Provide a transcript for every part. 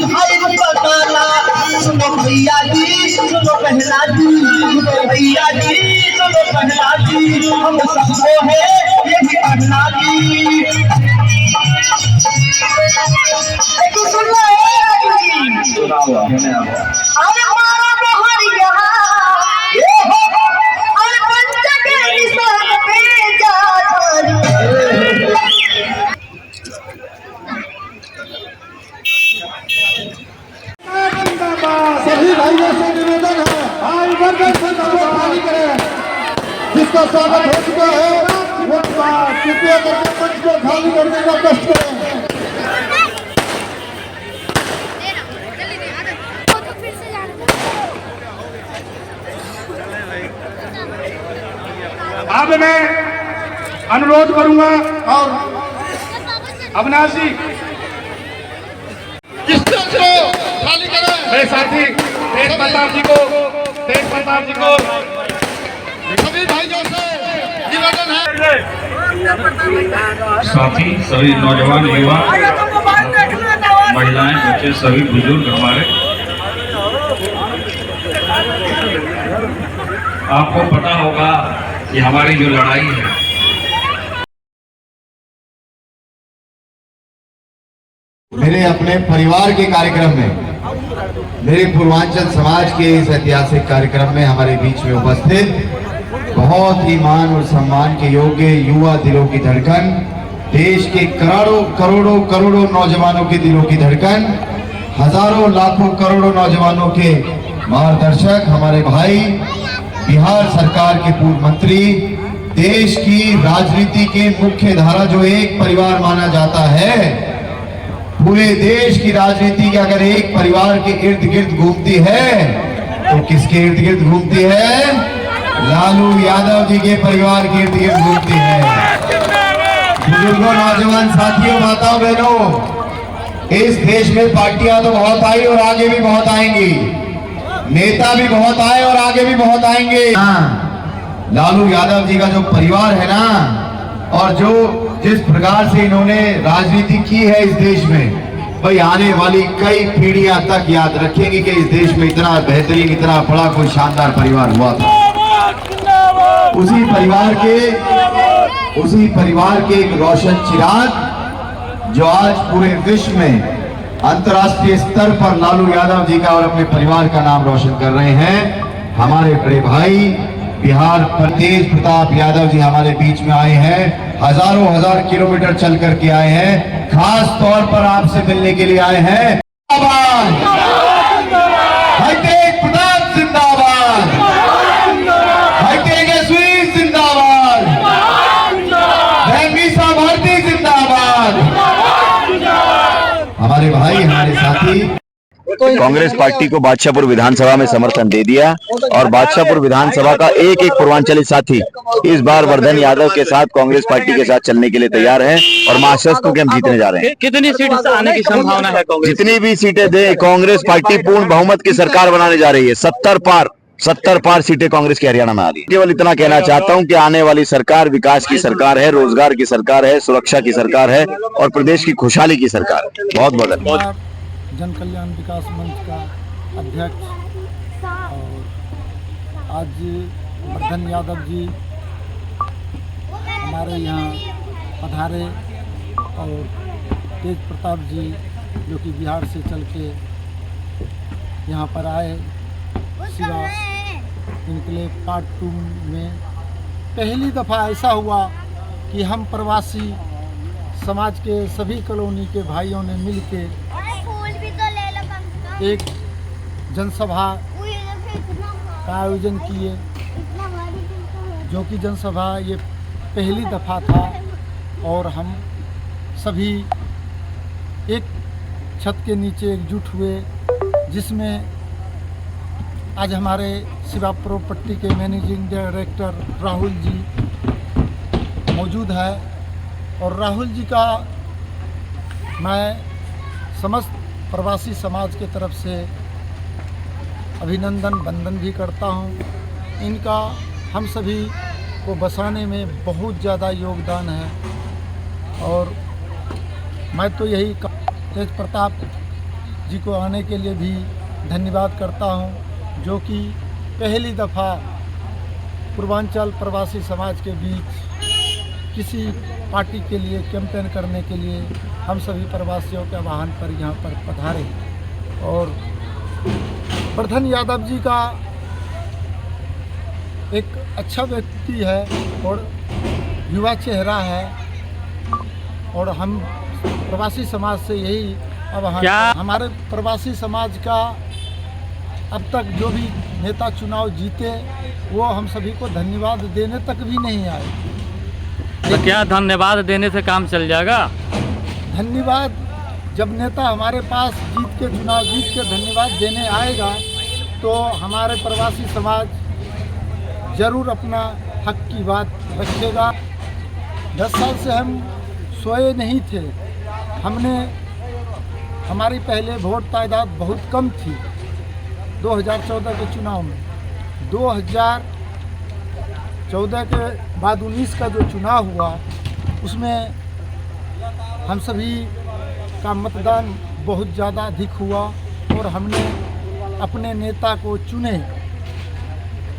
भाई बताना। सुनो भैया जी सुनो पहला जी, सुनो भैया जी सुनो पहला जी, हम सबको है ये भी पढ़ना जी। अरे मारा मोहरिया अरे पंच के निशान पे जा सभी भाइयों से निवेदन है भाई वर्ग खाली करें। जिसका स्वागत हो चुका है वो कृपया करके मंच को खाली करने का कष्ट करें। अब मैं अनुरोध करूंगा और अविनाश जी खाली करें। मेरे साथी तेज प्रताप जी को सभी भाइयों से निवेदन है। साथी सभी नौजवान युवा महिलाएं बच्चे सभी बुजुर्ग हमारे, आपको पता होगा कि हमारी जो लड़ाई है मेरे अपने परिवार के कार्यक्रम में, मेरे पूर्वांचल समाज के इस ऐतिहासिक कार्यक्रम में हमारे बीच में उपस्थित बहुत ही मान और सम्मान के योग्य युवा दिलों की धड़कन, देश के करोड़ों नौजवानों के दिलों की धड़कन, हजारों लाखों करोड़ों नौजवानों के मार्गदर्शक हमारे भाई, बिहार सरकार के पूर्व मंत्री, देश की राजनीति के मुख्य धारा जो एक परिवार माना जाता है, पूरे देश की राजनीति के अगर एक परिवार के इर्द गिर्द घूमती है तो किसके इर्द गिर्द घूमती है? लालू यादव जी के परिवार के इर्द गिर्द घूमती है। बुजुर्गों, नौजवान साथियों, माताओं बहनों, इस देश में पार्टियां तो बहुत आई और आगे भी बहुत आएंगी, नेता भी बहुत आए और आगे भी बहुत आएंगे। लालू यादव जी का जो परिवार है ना, और जो जिस प्रकार से इन्होंने राजनीति की है इस देश में, भाई आने वाली कई पीढ़ियां तक याद रखेंगी कि इस देश में इतना बेहतरीन, इतना बड़ा कोई शानदार परिवार हुआ था। उसी परिवार के एक रोशन चिराग जो आज पूरे विश्व में अंतर्राष्ट्रीय स्तर पर लालू यादव जी का और अपने परिवार का नाम रोशन कर रहे हैं। हमारे बड़े भाई बिहार पर तेज प्रताप यादव जी हमारे बीच में आए हैं, हजार किलोमीटर चल करके आए हैं, खास तौर पर आपसे मिलने के लिए आए हैं। भाई तेज प्रताप जिंदाबाद, भाई तेजस्वी जिंदाबाद, मीसा भारती जिंदाबाद। हमारे भाई, हमारे साथी कांग्रेस पार्टी को बादशाहपुर विधानसभा में समर्थन दे दिया और बादशाहपुर विधानसभा का एक पूर्वांचली साथी इस बार वर्धन यादव के साथ कांग्रेस पार्टी के साथ चलने के लिए तैयार है और मैं आश्वस्त हूं कि हम जीतने जा रहे हैं। कितनी सीट आने की संभावना है? जितनी भी सीटें दे, कांग्रेस पार्टी पूर्ण बहुमत की सरकार बनाने जा रही है। 70 पार सीटें कांग्रेस की हरियाणा में आ रही है। केवल इतना कहना चाहता हूं कि आने वाली सरकार विकास की सरकार है, रोजगार की सरकार है, सुरक्षा की सरकार है और प्रदेश की खुशहाली की सरकार है। बहुत बहुत जन कल्याण विकास मंच का अध्यक्ष और आज वर्धन यादव जी हमारे यहाँ पधारे और तेज प्रताप जी जो कि बिहार से चल के यहाँ पर आए। सिवा इनके पार्ट 2 में पहली दफ़ा ऐसा हुआ कि हम प्रवासी समाज के सभी कॉलोनी के भाइयों ने मिल के एक जनसभा का आयोजन किए, जो कि जनसभा ये पहली दफ़ा था और हम सभी एक छत के नीचे एकजुट हुए, जिसमें आज हमारे शिवा प्रॉपर्टी के मैनेजिंग डायरेक्टर राहुल जी मौजूद है और राहुल जी का मैं समस्त प्रवासी समाज के तरफ से अभिनंदन वंदन भी करता हूं। इनका हम सभी को बसाने में बहुत ज़्यादा योगदान है और मैं तो यही तेज प्रताप जी को आने के लिए भी धन्यवाद करता हूं, जो कि पहली दफ़ा पूर्वांचल प्रवासी समाज के बीच किसी पार्टी के लिए कैंपेन करने के लिए हम सभी प्रवासियों के आह्वान पर यहाँ पर पधारे। और वर्धन यादव जी का एक अच्छा व्यक्ति है और युवा चेहरा है, और हम प्रवासी समाज से यही आह्वान, हमारे प्रवासी समाज का अब तक जो भी नेता चुनाव जीते वो हम सभी को धन्यवाद देने तक भी नहीं आए। तो क्या धन्यवाद देने से काम चल जाएगा? धन्यवाद, जब नेता हमारे पास चुनाव जीत के धन्यवाद देने आएगा तो हमारे प्रवासी समाज जरूर अपना हक की बात रखेगा। 10 साल से हम सोए नहीं थे। हमारी पहले वोट तादाद बहुत कम थी 2014 के चुनाव में। 2014 के बाद 19 का जो चुनाव हुआ उसमें हम सभी का मतदान बहुत ज़्यादा अधिक हुआ और हमने अपने नेता को चुने,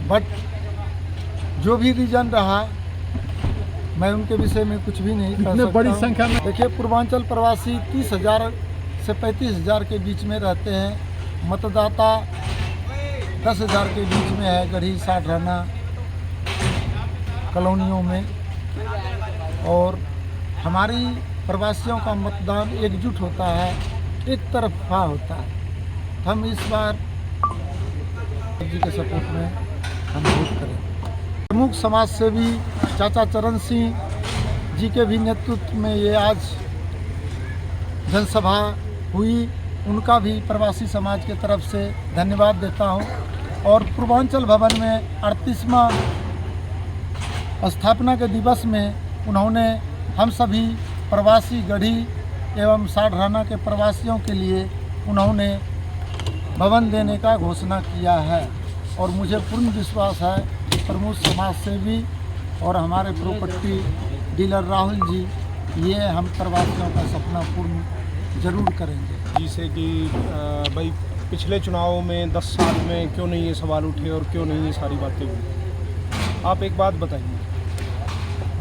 बट जो भी रीजन रहा मैं उनके विषय में कुछ भी नहीं कर सकता। बड़ी संख्या में देखिए, पूर्वांचल प्रवासी 30,000 से 35,000 के बीच में रहते हैं। मतदाता 10,000 के बीच में है गढ़ी साढ़ाना कॉलोनियों में। और हमारी प्रवासियों का मतदान एकजुट होता है, एक तरफा होता है। हम इस बार जी के सपोर्ट में हम वोट करें। प्रमुख समाज सेवी चाचा चरण सिंह जी के भी नेतृत्व में ये आज जनसभा हुई, उनका भी प्रवासी समाज के तरफ से धन्यवाद देता हूं। और पूर्वांचल भवन में 38वां स्थापना के दिवस में उन्होंने हम सभी प्रवासी गढ़ी एवं साढ़ाना के प्रवासियों के लिए उन्होंने भवन देने का घोषणा किया है। और मुझे पूर्ण विश्वास है कि प्रमुख समाज सेवी और हमारे प्रॉपर्टी डीलर राहुल जी ये हम प्रवासियों का सपना पूर्ण जरूर करेंगे। जिसे कि भाई पिछले चुनावों में 10 साल में क्यों नहीं ये सवाल उठे और क्यों नहीं ये सारी बातें हुई। आप एक बात बताइए,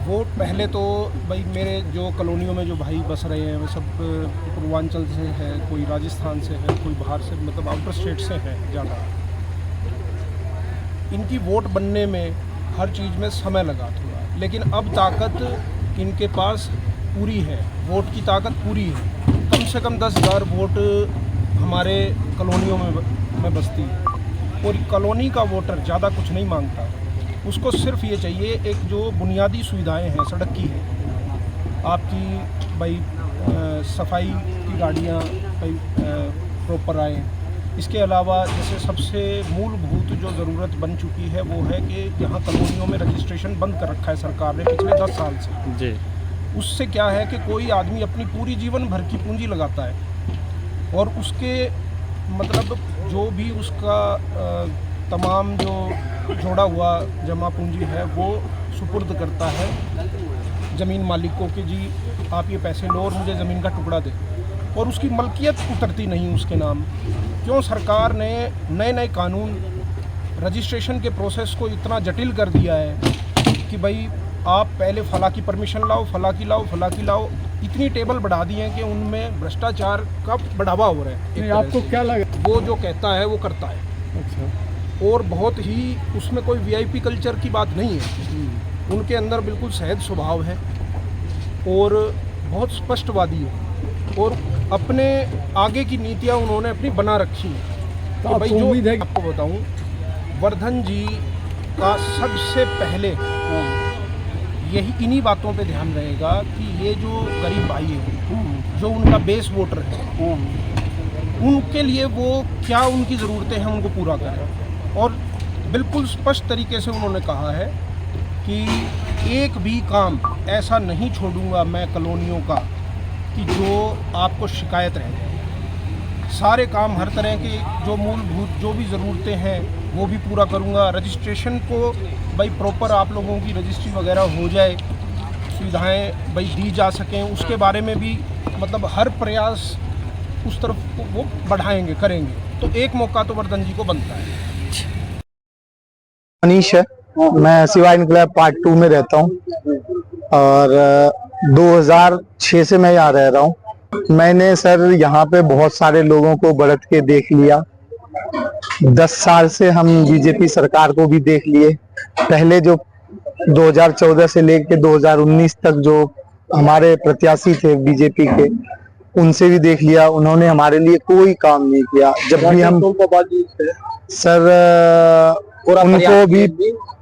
वोट पहले तो भाई मेरे जो कॉलोनियों में जो भाई बस रहे हैं वो सब पूर्वांचल से है, कोई राजस्थान से है, कोई बाहर से मतलब आउटर स्टेट से है ज़्यादा। इनकी वोट बनने में हर चीज़ में समय लगा थोड़ा, लेकिन अब ताकत इनके पास पूरी है, वोट की ताकत पूरी है। कम से कम 10,000 वोट हमारे कॉलोनियों में बसती है और कॉलोनी का वोटर ज़्यादा कुछ नहीं मांगता, उसको सिर्फ ये चाहिए एक जो बुनियादी सुविधाएं हैं सड़क की है, आपकी भाई सफाई की गाड़ियाँ भाई प्रॉपर आए। इसके अलावा जैसे सबसे मूलभूत जो ज़रूरत बन चुकी है वो है कि यहाँ कॉलोनियों में रजिस्ट्रेशन बंद कर रखा है सरकार ने पिछले 10 साल से जी। उससे क्या है कि कोई आदमी अपनी पूरी जीवन भर की पूंजी लगाता है और उसके मतलब जो भी उसका तमाम जो जोड़ा हुआ जमा पूंजी है वो सुपुर्द करता है ज़मीन मालिकों के, जी आप ये पैसे लो और मुझे ज़मीन का टुकड़ा दे, और उसकी मलकियत उतरती नहीं उसके नाम। क्यों सरकार ने नए नए कानून रजिस्ट्रेशन के प्रोसेस को इतना जटिल कर दिया है कि भाई आप पहले फला की परमिशन लाओ, फला की लाओ, फला की लाओ, इतनी टेबल बढ़ा दी है कि उनमें भ्रष्टाचार का बढ़ावा हो रहा है। आपको क्या लगा? वो जो कहता है वो करता है। अच्छा। और बहुत ही उसमें कोई वीआईपी कल्चर की बात नहीं है, उनके अंदर बिल्कुल सहज स्वभाव है और बहुत स्पष्टवादी है और अपने आगे की नीतियां उन्होंने अपनी बना रखी हैं। तो भाई जो आपको बताऊं, वर्धन जी का सबसे पहले यही इन्हीं बातों पे ध्यान रहेगा कि ये जो गरीब भाई है जो उनका बेस वोटर है उनके लिए वो क्या उनकी ज़रूरतें हैं उनको पूरा करें। और बिल्कुल स्पष्ट तरीके से उन्होंने कहा है कि एक भी काम ऐसा नहीं छोड़ूंगा मैं कॉलोनियों का कि जो आपको शिकायत रहे। सारे काम हर तरह के जो मूलभूत जो भी ज़रूरतें हैं वो भी पूरा करूंगा। रजिस्ट्रेशन को भाई प्रॉपर आप लोगों की रजिस्ट्री वगैरह हो जाए, सुविधाएं भाई दी जा सकें, उसके बारे में भी मतलब हर प्रयास उस तरफ वो बढ़ाएंगे, करेंगे। तो एक मौका तो वर्धन जी को बनता है। मनीष है, मैं सिवाय इनकलाब पार्ट 2 में रहता हूँ और 2006 से मैं यहाँ रह रहा हूँ। मैंने सर यहाँ पे बहुत सारे लोगों को बढ़त के देख लिया। 10 साल से हम बीजेपी सरकार को भी देख लिए। पहले जो 2014 से लेकर 2019 तक जो हमारे प्रत्याशी थे बीजेपी के, उनसे भी देख लिया। उन्होंने हमारे लिए कोई काम नहीं किया। जब भी हम सर उनको भी,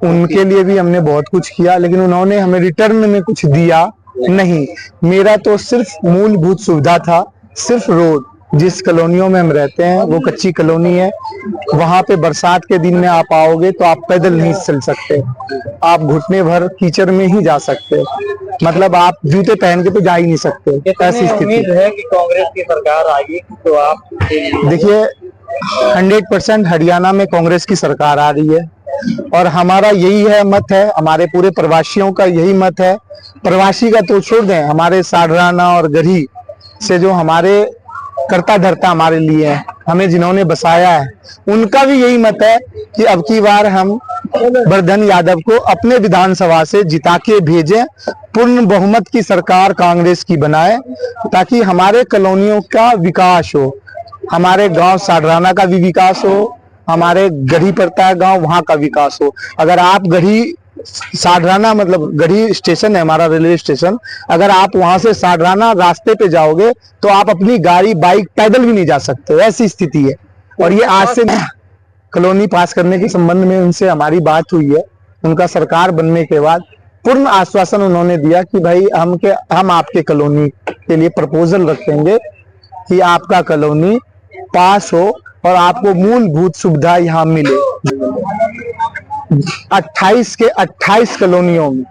उनके लिए भी हमने बहुत कुछ किया, लेकिन उन्होंने हमें रिटर्न में कुछ दिया नहीं। मेरा तो सिर्फ मूलभूत सुविधा था, सिर्फ रोड। जिस कॉलोनियों में हम रहते हैं वो कच्ची कॉलोनी है। वहां पे बरसात के दिन में आप आओगे तो आप पैदल नहीं चल सकते, आप घुटने भर कीचड़ में ही जा सकते, मतलब आप जूते पहन के तो जा ही नहीं सकते। ऐसी स्थिति है कि कांग्रेस की सरकार आएगी तो आप देखिए 100% हरियाणा में कांग्रेस की सरकार आ रही है और हमारा यही है मत है, हमारे पूरे प्रवासियों का यही मत है। प्रवासी का तो छोड़ दें, हमारे साडराना और गढ़ी से जो हमारे करता धरता हमारे लिए है, हमें जिन्होंने बसाया है, उनका भी यही मत है कि अब की बार हम वर्धन यादव को अपने विधानसभा से जिता के भेजें, पूर्ण बहुमत की सरकार कांग्रेस की बनाए, ताकि हमारे कॉलोनियों का विकास हो, हमारे गांव साडराना का भी विकास हो, हमारे गढ़ी पड़ता है गांव, वहां का विकास हो। अगर आप गढ़ी साडराना, मतलब गढ़ी स्टेशन है हमारा रेलवे स्टेशन, अगर आप वहां से साडराना रास्ते पे जाओगे तो आप अपनी गाड़ी बाइक पैदल भी नहीं जा सकते, ऐसी स्थिति है। और ये आज से कॉलोनी पास करने के संबंध में उनसे हमारी बात हुई है। उनका सरकार बनने के बाद पूर्ण आश्वासन उन्होंने दिया कि भाई हम आपके कॉलोनी के लिए प्रपोजल रखेंगे कि आपका कॉलोनी पास हो और आपको मूलभूत सुविधा यहाँ मिले। 28 के 28 कॉलोनियों में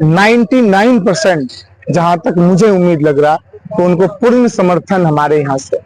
99% जहां तक मुझे उम्मीद लग रहा तो उनको पूर्ण समर्थन हमारे यहाँ से